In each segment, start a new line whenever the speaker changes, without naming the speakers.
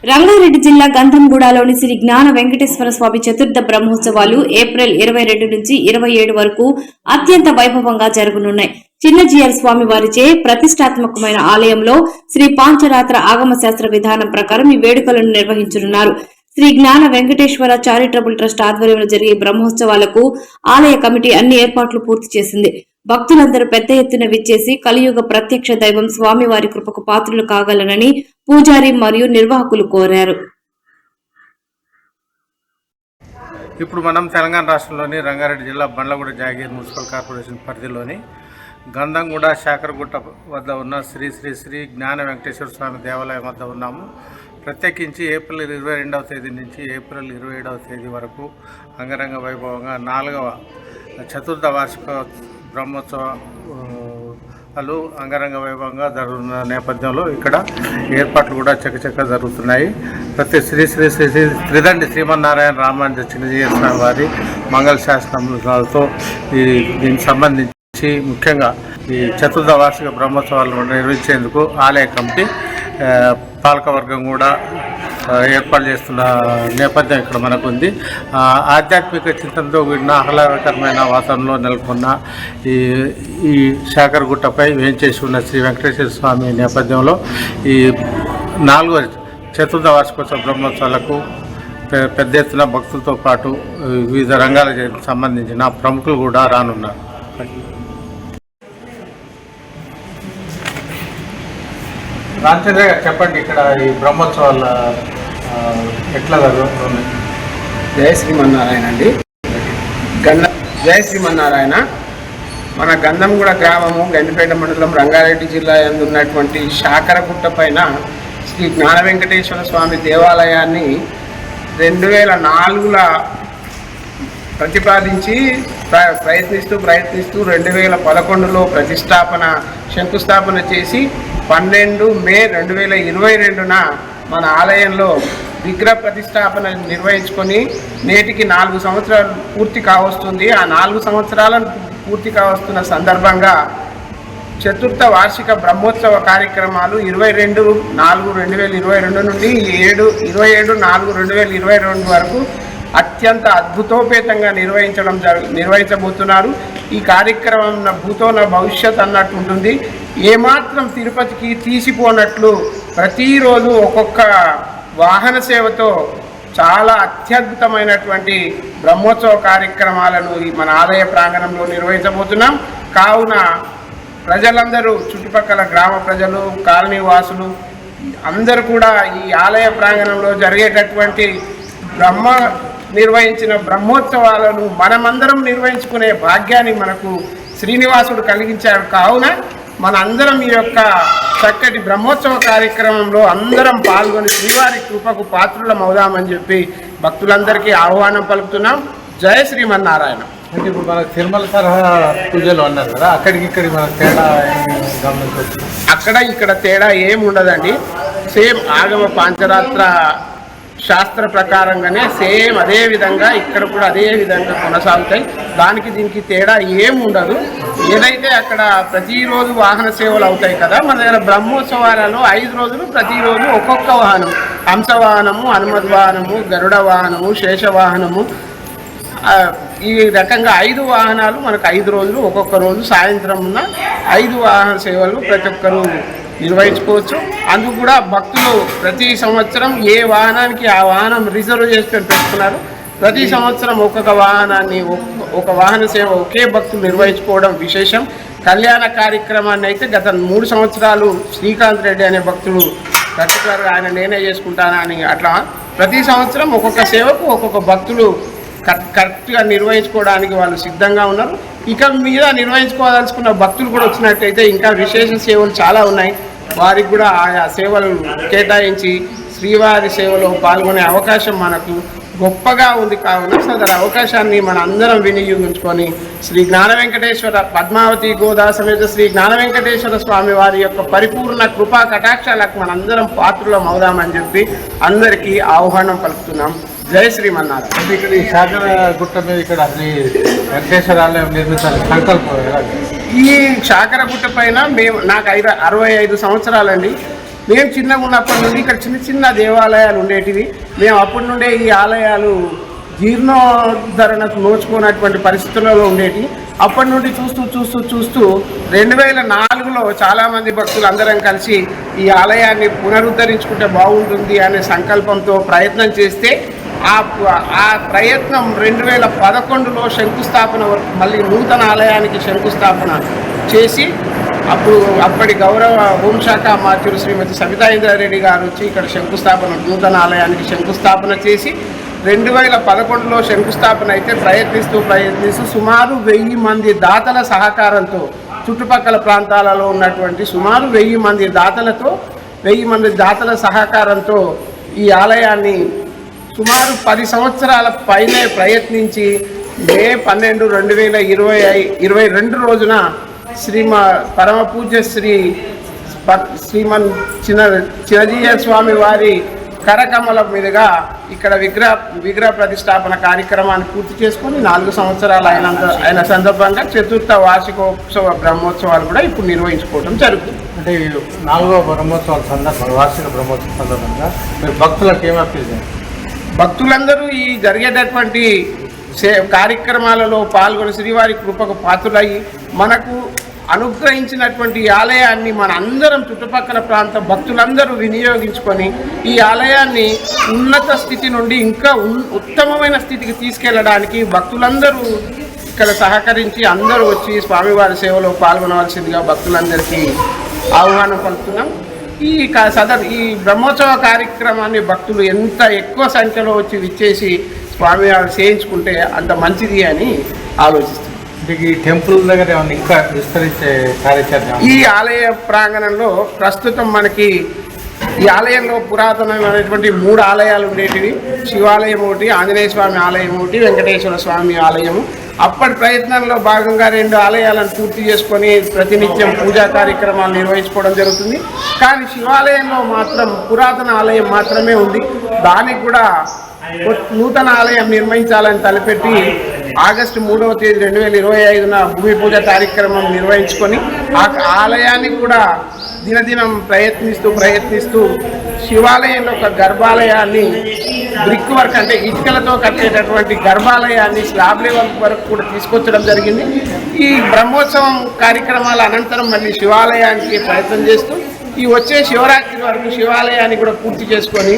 రంగారెడ్డి జిల్లా గంధంగూడలోని శ్రీ జ్ఞాన వెంకటేశ్వర స్వామి చతుర్థ బ్రహ్మోత్సవాలు ఏప్రిల్ 22 నుంచి 27 వరకు అత్యంత వైభవంగా జరగనున్నాయి. చిన్నజీయర్ స్వామి వారిచే ప్రతిష్టాత్మకమైన ఆలయంలో శ్రీ పాంచరాత్ర ఆగమ శాస్త్ర విధానం ప్రకారం ఈ వేడుకలను నిర్వహించనున్నారు. శ్రీ జ్ఞాన వెంకటేశ్వర చారిటబుల్ ట్రస్ట్ ఆధ్వర్యంలో జరిగే బ్రహ్మోత్సవాలకు ఆలయ కమిటీ అన్ని ఏర్పాట్లు పూర్తి చేసింది. భక్తులందరూ పెద్ద ఎత్తున విచ్చేసి కలియుగ ప్రత్యక్ష దైవం స్వామివారి కృపకు పాత్రులు కాగలనని పూజారి మరియు నిర్వాహకులు కోరారు.
ఇప్పుడు మనం తెలంగాణ రాష్ట్రంలోని రంగారెడ్డి జిల్లా బండ్లగూడ జాగీర్ మున్సిపల్ కార్పొరేషన్ పరిధిలోని గంధంగూడ శాకరగుట్ట వద్ద ఉన్న శ్రీ శ్రీ శ్రీ జ్ఞాన వెంకటేశ్వర స్వామి దేవాలయం వద్ద ఉన్నాము. ప్రత్యేకించి ఏప్రిల్ 22వ తేదీ నుంచి ఏప్రిల్ 27వ తేదీ వరకు అంగరంగ వైభవంగా 4వ చతుర్థ వార్షిక బ్రహ్మోత్సవాలు అంగరంగ వైభవంగా జరుగుతున్న నేపథ్యంలో ఇక్కడ ఏర్పాట్లు కూడా చకచక జరుగుతున్నాయి. ప్రతి శ్రీ శ్రీ శ్రీ శ్రీ త్రిదండి శ్రీమన్నారాయణ రామానుజ చిన్నజీయర్ స్వామి వారి మంగళ శాసనాలతో దీనికి సంబంధించి ముఖ్యంగా ఈ చతుర్థ వార్షిక బ్రహ్మోత్సవాలను నిర్వహించేందుకు ఆలయ కమిటీ పాలకవర్గం కూడా ఏర్పాటు చేస్తున్న నేపథ్యం ఇక్కడ మనకు ఉంది. ఆధ్యాత్మిక చింతనతో కూడిన ఆహ్లాదకరమైన వాతావరణంలో నెలకొన్న ఈ శాకరగుట్టపై వేంచేసి ఉన్న శ్రీ వెంకటేశ్వర స్వామి నేపథ్యంలో ఈ 4వ చతుర్థ వార్షికోత్సవ బ్రహ్మోత్సవాలకు పెద్ద ఎత్తున భక్తులతో పాటు వివిధ రంగాలకు సంబంధించిన ప్రముఖులు కూడా రానున్నారు. రామచంద్ర గారు చెప్పండి, ఇక్కడ ఈ బ్రహ్మోత్సవాల ఎట్లా జరుగుతుంది?
జయ శ్రీమన్నారాయణ అండి. జయ శ్రీమన్నారాయణ. మన గంధంగూడ గ్రామము గండిపేట మండలం రంగారెడ్డి జిల్లా యందు ఉన్నటువంటి శాకరగుట్ట పైన శ్రీ జ్ఞాన వెంకటేశ్వర స్వామి దేవాలయాన్ని 2004లో ప్రతిపాదించి ప్రయత్నిస్తూ 2011లో శంకుస్థాపన చేసి 12 మే 2022న మన ఆలయంలో విగ్రహ ప్రతిష్టాపన నిర్వహించుకొని నేటికి 4 సంవత్సరాలు పూర్తి కావస్తుంది. ఆ 4 సంవత్సరాలను పూర్తి కావస్తున్న సందర్భంగా చతుర్థ వార్షిక బ్రహ్మోత్సవ కార్యక్రమాలు 22/4/2022 నుండి 27/4/2022 వరకు అత్యంత అద్భుతోపేతంగా నిర్వహించబోతున్నారు. ఈ కార్యక్రమం భూతో నా భవిష్యత్ అన్నట్టు ఉంటుంది. ఏమాత్రం తిరుపతికి తీసిపోనట్లు ప్రతిరోజు ఒక్కొక్క వాహన సేవతో చాలా అత్యద్భుతమైనటువంటి బ్రహ్మోత్సవ కార్యక్రమాలను మన ఆలయ ప్రాంగణంలో నిర్వహించబోతున్నాం. కావున ప్రజలందరూ, చుట్టుపక్కల గ్రామ ప్రజలు, కాలనీ వాసులు అందరూ కూడా ఈ ఆలయ ప్రాంగణంలో జరిగేటటువంటి నిర్వహించిన బ్రహ్మోత్సవాలను మనమందరం నిర్వహించుకునే భాగ్యాన్ని మనకు శ్రీనివాసుడు కలిగించాడు. కావున మన అందరం ఈ యొక్క చక్కటి బ్రహ్మోత్సవ కార్యక్రమంలో అందరం పాల్గొని శ్రీవారి కృపకు పాత్రులం అవుదామని చెప్పి భక్తులందరికీ ఆహ్వానం పలుకుతున్నాం. జయ శ్రీమన్నారాయణ.
అంటే ఇప్పుడు మన తిరుమల తరహా పూజలు అన్నారు కదా, అక్కడికి ఇక్కడికి మన తేడా గమనించవచ్చు?
అక్కడ ఇక్కడ తేడా ఏమి ఉండదండి. సేమ్ ఆగమ పాంచరాత్ర శాస్త్ర ప్రకారంగానే సేమ్ అదే విధంగా ఇక్కడ కూడా అదే విధంగా కొనసాగుతాయి. దానికి దీనికి తేడా ఏమి ఉండదు. ఏదైతే అక్కడ ప్రతిరోజు వాహన సేవలు అవుతాయి కదా, మన దగ్గర బ్రహ్మోత్సవాలలో 5 రోజులు ప్రతిరోజు ఒక్కొక్క వాహనం, హంస వాహనము, హనుమద్ వాహనము, గరుడ వాహనము, శేష వాహనము, ఈ రకంగా 5 వాహనాలు మనకు 5 రోజులు, ఒక్కొక్క రోజు సాయంత్రం ఉన్న 5 వాహన సేవలు ప్రతి ఒక్కరూ నిర్వహించుకోవచ్చు. అందుకు కూడా భక్తులు ప్రతి సంవత్సరం ఏ వాహనానికి ఆ వాహనం రిజర్వ్ చేసుకొని పెట్టుకున్నారు. ప్రతి సంవత్సరం ఒక్కొక్క వాహనాన్ని, ఒక వాహన సేవ ఒకే భక్తులు నిర్వహించుకోవడం విశేషం. కళ్యాణ కార్యక్రమాన్ని అయితే గత 3 సంవత్సరాలు శ్రీకాంత్ రెడ్డి అనే భక్తుడు పర్టికులర్గా ఆయన నేనే చేసుకుంటానా అని అట్లా ప్రతి సంవత్సరం ఒక్కొక్క సేవకు ఒక్కొక్క భక్తులు కరెక్ట్గా నిర్వహించుకోవడానికి వాళ్ళు సిద్ధంగా ఉన్నారు. ఇక మీద నిర్వహించుకోవాల్సుకున్న భక్తులు కూడా వచ్చినట్టయితే ఇంకా విశేష సేవలు చాలా ఉన్నాయి. వారికి కూడా ఆయా సేవలు కేటాయించి శ్రీవారి సేవలో పాల్గొనే అవకాశం మనకు గొప్పగా ఉంది. కావున సదరు అవకాశాన్ని మన అందరం వినియోగించుకొని శ్రీ జ్ఞాన వెంకటేశ్వర పద్మావతి గోదా సమేత శ్రీ జ్ఞాన వెంకటేశ్వర స్వామి వారి యొక్క పరిపూర్ణ కృపా కటాక్షాలకు మనందరం పాత్రులం అవుదామని చెప్పి అందరికీ ఆహ్వానం పలుకుతున్నాం. జయ శ్రీమన్నారాయణ.
ఇక్కడ ఈ శాకర గుట్ట మీద ఇక్కడ శ్రీ వెంకటేశ్వర ఆలయం నిర్మించాలి సంకల్పం.
ఈ శాకర గుట్ట పైన నాకు 65 సంవత్సరాలండి. మేము చిన్నగా ఉన్నప్పటి నుండి ఇక్కడ చిన్న చిన్న దేవాలయాలు ఉండేటివి. మేము అప్పటి నుండే ఈ ఆలయాలు జీర్ణోద్ధరణకు నోచుకున్నటువంటి పరిస్థితులలో ఉండేటి. అప్పటి నుండి చూస్తూ 2004లో చాలామంది భక్తులు అందరం కలిసి ఈ ఆలయాన్ని పునరుద్ధరించుకుంటే బాగుంటుంది అనే సంకల్పంతో ప్రయత్నం చేస్తే ఆ ప్రయత్నం 2011లో శంకుస్థాపన మళ్ళీ నూతన ఆలయానికి శంకుస్థాపన చేసి అప్పటి గౌరవ హోంశాఖ మాత్యులు శ్రీమతి సబితా ఇంద్రారెడ్డి గారు వచ్చి ఇక్కడ నూతన ఆలయానికి శంకుస్థాపన చేసి 2011లో శంకుస్థాపన అయితే ప్రయత్నిస్తూ సుమారు 1000 మంది దాతల సహకారంతో చుట్టుపక్కల ప్రాంతాలలో ఉన్నటువంటి సుమారు 1000 మంది దాతల సహకారంతో ఈ ఆలయాన్ని సుమారు 10 సంవత్సరాల పైనే ప్రయత్నించి మే 12, 2022 రోజున పరమ పూజ్య శ్రీమన్ చిన్నజీయ స్వామి వారి కరకమల మీదుగా ఇక్కడ విగ్రహ ప్రతిష్టాపన కార్యక్రమాన్ని పూర్తి చేసుకొని 4 సంవత్సరాలు అయిన సందర్భంగా 4వ వార్షికోత్సవ బ్రహ్మోత్సవాలు కూడా ఇప్పుడు నిర్వహించుకోవడం జరుగుతుంది.
అంటే 4వ వార్షిక బ్రహ్మోత్సవ సందర్భంగా మీరు భక్తులకు ఏం అప్పీల్ చేయాలి?
భక్తులందరూ ఈ జరిగేటటువంటి కార్యక్రమాలలో పాల్గొని శ్రీవారి కృపకు పాత్రులయ్యి మనకు అనుగ్రహించినటువంటి ఆలయాన్ని మన అందరం చుట్టుపక్కల ప్రాంత భక్తులందరూ వినియోగించుకొని ఈ ఆలయాన్ని ఉన్నత స్థితి నుండి ఇంకా ఉత్తమమైన స్థితికి తీసుకెళ్లడానికి భక్తులందరూ ఇక్కడ సహకరించి అందరూ వచ్చి స్వామివారి సేవలో పాల్గొనవలసిందిగా భక్తులందరికీ ఆహ్వానం పలుకుతున్నాం. ఈ బ్రహ్మోత్సవ కార్యక్రమాన్ని భక్తులు ఎంత ఎక్కువ సంఖ్యలో వచ్చి విచ్చేసి స్వామివారు చేయించుకుంటే అంత మంచిది అని ఆలోచిస్తున్నాం.
ఈ టెంపుల్ దగ్గర ఇంకా విస్తరించే కార్యాచరణ
ఈ ఆలయ ప్రాంగణంలో ప్రస్తుతం మనకి ఈ ఆలయంలో పురాతనమైనటువంటి 3 ఆలయాలు ఉండేటివి. శివాలయం ఒకటి, ఆంజనేయ స్వామి ఆలయం ఒకటి, వెంకటేశ్వర స్వామి ఆలయము. అప్పటి ప్రయత్నంలో భాగంగా 2 ఆలయాలను పూర్తి చేసుకొని ప్రతినిత్యం పూజా కార్యక్రమాలు నిర్వహించుకోవడం జరుగుతుంది. కానీ శివాలయంలో మాత్రం పురాతన ఆలయం మాత్రమే ఉంది. దానికి కూడా నూతన ఆలయం నిర్మించాలని తలపెట్టి ఆగస్టు 3వ తేదీ 2025న భూమి పూజ కార్యక్రమం నిర్వహించుకొని ఆ ఆలయాన్ని కూడా దినదినం ప్రయత్నిస్తూ శివాలయంలో ఒక గర్భాలయాన్ని బ్రిక్ వర్క్ అంటే ఇటుకలతో కట్టేటటువంటి గర్భాలయాన్ని స్లాబ్ లెవెల్ వరకు కూడా తీసుకొచ్చడం జరిగింది. ఈ బ్రహ్మోత్సవం కార్యక్రమాల అనంతరం మళ్ళీ శివాలయానికి ప్రయత్నం చేస్తూ ఈ వచ్చే శివరాత్రి వరకు శివాలయాన్ని కూడా పూర్తి చేసుకొని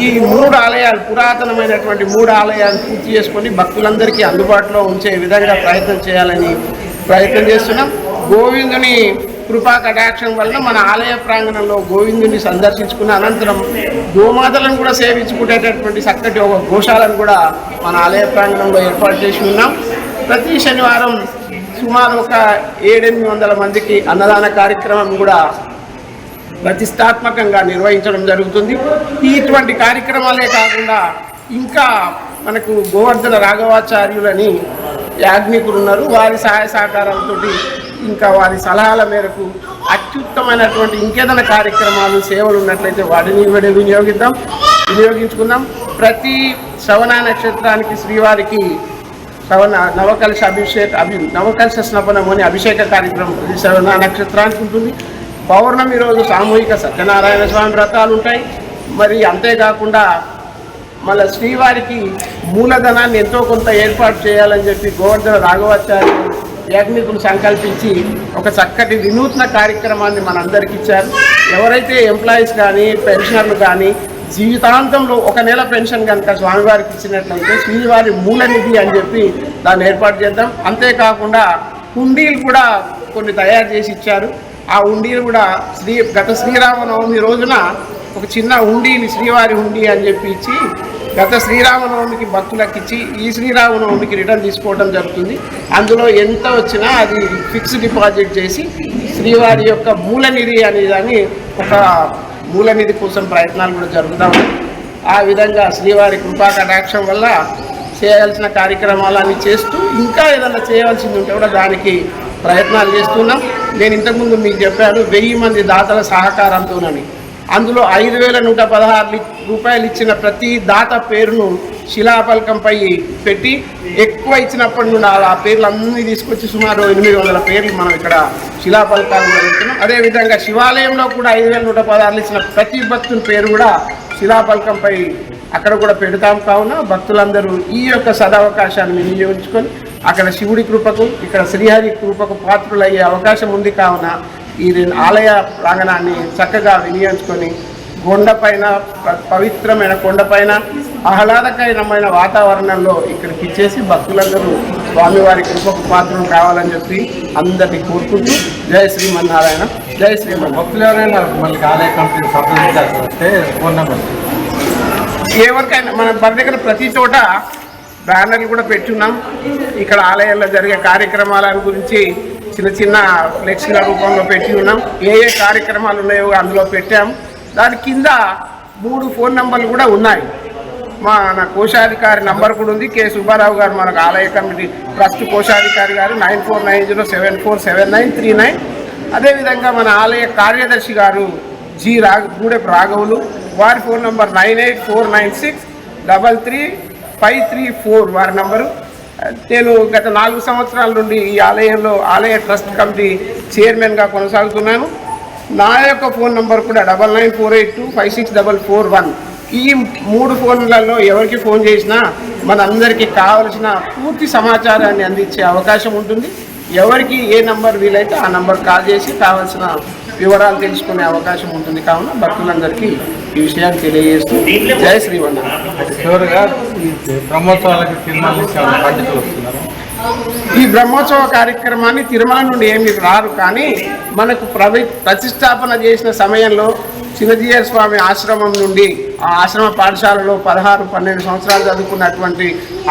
ఈ 3 ఆలయాలు పురాతనమైనటువంటి 3 ఆలయాలను పూర్తి చేసుకొని భక్తులందరికీ అందుబాటులో ఉంచే విధంగా ప్రయత్నం చేస్తున్నాం. గోవిందుని కృపా కటాక్షం వలన మన ఆలయ ప్రాంగణంలో గోవిందుని సందర్శించుకున్న అనంతరం గోమాతలను కూడా సేవించుకునేటటువంటి చక్కటి ఒక గోశాలను కూడా మన ఆలయ ప్రాంగణంలో ఏర్పాటు చేసి ఉన్నాం. ప్రతి శనివారం సుమారు ఒక 700-800 మందికి అన్నదాన కార్యక్రమం కూడా ప్రతిష్టాత్మకంగా నిర్వహించడం జరుగుతుంది. ఇటువంటి కార్యక్రమాలే కాకుండా ఇంకా మనకు గోవర్ధన రాఘవాచార్యులని యాజ్ఞికులు ఉన్నారు. వారి సహాయ సహకారాలతో ఇంకా వారి సలహాల మేరకు అత్యుత్తమైనటువంటి ఇంకేదైనా కార్యక్రమాలు సేవలు ఉన్నట్లయితే వాటిని వినియోగించుకుందాం. ప్రతి శ్రవణ నక్షత్రానికి శ్రీవారికి నవకలశ స్నపనము అని అభిషేక కార్యక్రమం ప్రతి శ్రవణ నక్షత్రానికి ఉంటుంది. పౌర్ణమి రోజు సామూహిక సత్యనారాయణ స్వామి వ్రతాలు ఉంటాయి. మరి అంతేకాకుండా మళ్ళీ శ్రీవారికి మూలధనాన్ని ఎంతో కొంత ఏర్పాటు చేయాలని చెప్పి గోవర్ధన రాఘవాచార్యులు యాజ్ఞికులు సంకల్పించి ఒక చక్కటి వినూత్న కార్యక్రమాన్ని మనందరికి ఇచ్చారు. ఎవరైతే ఎంప్లాయీస్ కానీ పెన్షనర్లు కానీ జీవితాంతంలో 1 నెల పెన్షన్ కనుక స్వామివారికి ఇచ్చినట్లయితే శ్రీవారి మూలనిధి అని చెప్పి దాన్ని ఏర్పాటు చేద్దాం. అంతేకాకుండా హుండీలు కూడా కొన్ని తయారు చేసి ఇచ్చారు. ఆ హుండీలు కూడా గత శ్రీరామనవమి రోజున ఒక చిన్న హుండీని శ్రీవారి హుండీ అని చెప్పి ఇచ్చి గత శ్రీరామనవమికి భక్తులకు ఇచ్చి ఈ శ్రీరామనవమికి రిటర్న్ తీసుకోవడం జరుగుతుంది. అందులో ఎంత వచ్చినా అది ఫిక్స్డ్ డిపాజిట్ చేసి శ్రీవారి యొక్క మూలనిధి అనేదాన్ని ఒక మూలనిధి కోసం ప్రయత్నాలు కూడా జరుగుతూ ఉన్నాయి. ఆ విధంగా శ్రీవారి కృపా కటాక్షం వల్ల చేయాల్సిన కార్యక్రమాలన్నీ చేస్తూ ఇంకా ఏదైనా చేయవలసింది ఉంటే కూడా దానికి ప్రయత్నాలు చేస్తున్నాం. నేను ఇంతకుముందు మీకు చెప్పాను 1000 మంది దాతల సహకారంతోనని. అందులో 5,116 రూపాయలు ఇచ్చిన ప్రతి దాత పేరును శిలాఫలకంపై పెట్టి ఎక్కువ ఇచ్చినప్పటి నుండి ఆ పేర్లు అన్నీ తీసుకొచ్చి సుమారు 800 పేర్లు మనం ఇక్కడ శిలాఫలకాలు పెడుతున్నాం. అదేవిధంగా శివాలయంలో కూడా 5,116 ఇచ్చిన ప్రతి భక్తుని పేరు కూడా శిలాఫలకంపై అక్కడ కూడా పెడతాం. కావున భక్తులందరూ ఈ యొక్క సదవకాశాన్ని వినియోగించుకొని అక్కడ శివుడి కృపకు ఇక్కడ శ్రీహరి కృపకు పాత్రులయ్యే అవకాశం ఉంది. కావున ఈ ఆలయ ప్రాంగణాన్ని చక్కగా వినియోగించుకొని కొండపైన పవిత్రమైన కొండపైన ఆహ్లాదకరమైన వాతావరణంలో ఇక్కడికి ఇచ్చేసి భక్తులందరూ స్వామివారి కృపకు పాత్రలు కావాలని చెప్పి అందరినీ కోరుకుంటూ జై శ్రీమన్నారాయణ, జై శ్రీమన్.
భక్తులు ఎవరైనా మళ్ళీ ఆలయ కమిటీ సంప్రదించాల్సి వస్తే ఫోన్ నెంబర్
ఎవరికైనా మన దగ్గర ప్రతి చోట బ్యానర్లు కూడా పెట్టున్నాం. ఇక్కడ ఆలయాల్లో జరిగే కార్యక్రమాల గురించి చిన్న చిన్న ఫ్లెక్సీల రూపంలో పెట్టి ఉన్నాం. ఏ ఏ కార్యక్రమాలు ఉన్నాయో అందులో పెట్టాము. దాని కింద 3 ఫోన్ నంబర్లు కూడా ఉన్నాయి. మన కోశాధికారి నంబర్ కూడా ఉంది. కె సుబ్బారావు గారు మనకు ఆలయ కమిటీ ట్రస్ట్ కోశాధికారి గారు 9490747939. అదేవిధంగా మన ఆలయ కార్యదర్శి గారు గూడెపు రాఘవులు, వారి ఫోన్ నంబర్ 9849633534 వారి నంబరు. నేను గత 4 సంవత్సరాల నుండి ఈ ఆలయంలో ఆలయ ట్రస్ట్ కమిటీ చైర్మన్గా కొనసాగుతున్నాను. నా యొక్క ఫోన్ నంబర్ కూడా 9948256441. ఈ 3 ఫోన్లలో ఎవరికి ఫోన్ చేసినా మనందరికీ కావలసిన పూర్తి సమాచారాన్ని అందించే అవకాశం ఉంటుంది. ఎవరికి ఏ నంబర్ వీలైతే ఆ నంబర్ కాల్ చేసి కావాల్సిన వివరాలు తెలుసుకునే అవకాశం ఉంటుంది. కావున భక్తులందరికీ ఈ విషయాన్ని తెలియజేస్తూ జై శ్రీమన్నారాయణ.
చివరిగా ఈ బ్రహ్మోత్సవాలకి తిరుమల పండితులు వస్తున్నారు.
ఈ బ్రహ్మోత్సవ కార్యక్రమాన్ని తిరుమల నుండి ఏమి రారు, కానీ మనకు ప్రతిష్టాపన చేసిన సమయంలో చిన్నజీయర్ స్వామి ఆశ్రమం నుండి ఆ ఆశ్రమ పాఠశాలలో 16-12 సంవత్సరాలు చదువుకున్నటువంటి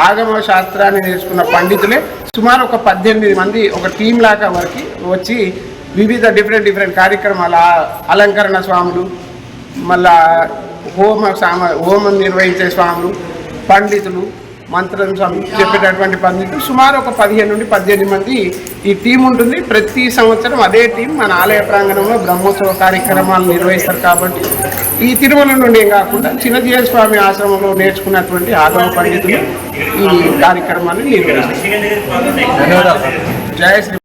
ఆగమ శాస్త్రాన్ని నేర్చుకున్న పండితులే సుమారు ఒక 18 మంది ఒక టీం లాగా వరకు వచ్చి వివిధ డిఫరెంట్ కార్యక్రమాల అలంకరణ స్వాములు, మళ్ళా హోమం నిర్వహించే స్వాములు, పండితులు, మంత్రం చెప్పేటటువంటి పండితులు సుమారు ఒక 15 నుండి 18 మంది ఈ టీం ఉంటుంది. ప్రతి సంవత్సరం అదే టీం మన ఆలయ ప్రాంగణంలో బ్రహ్మోత్సవ కార్యక్రమాలు నిర్వహిస్తారు. కాబట్టి ఈ తిరుమల నుండి కాకుండా చిన్నజీయర్ స్వామి ఆశ్రమంలో నేర్చుకున్నటువంటి ఆగమ పండితులు ఈ కార్యక్రమాన్ని నిర్వహిస్తారు.
ధన్యవాదాలు.
జయ శ్రీ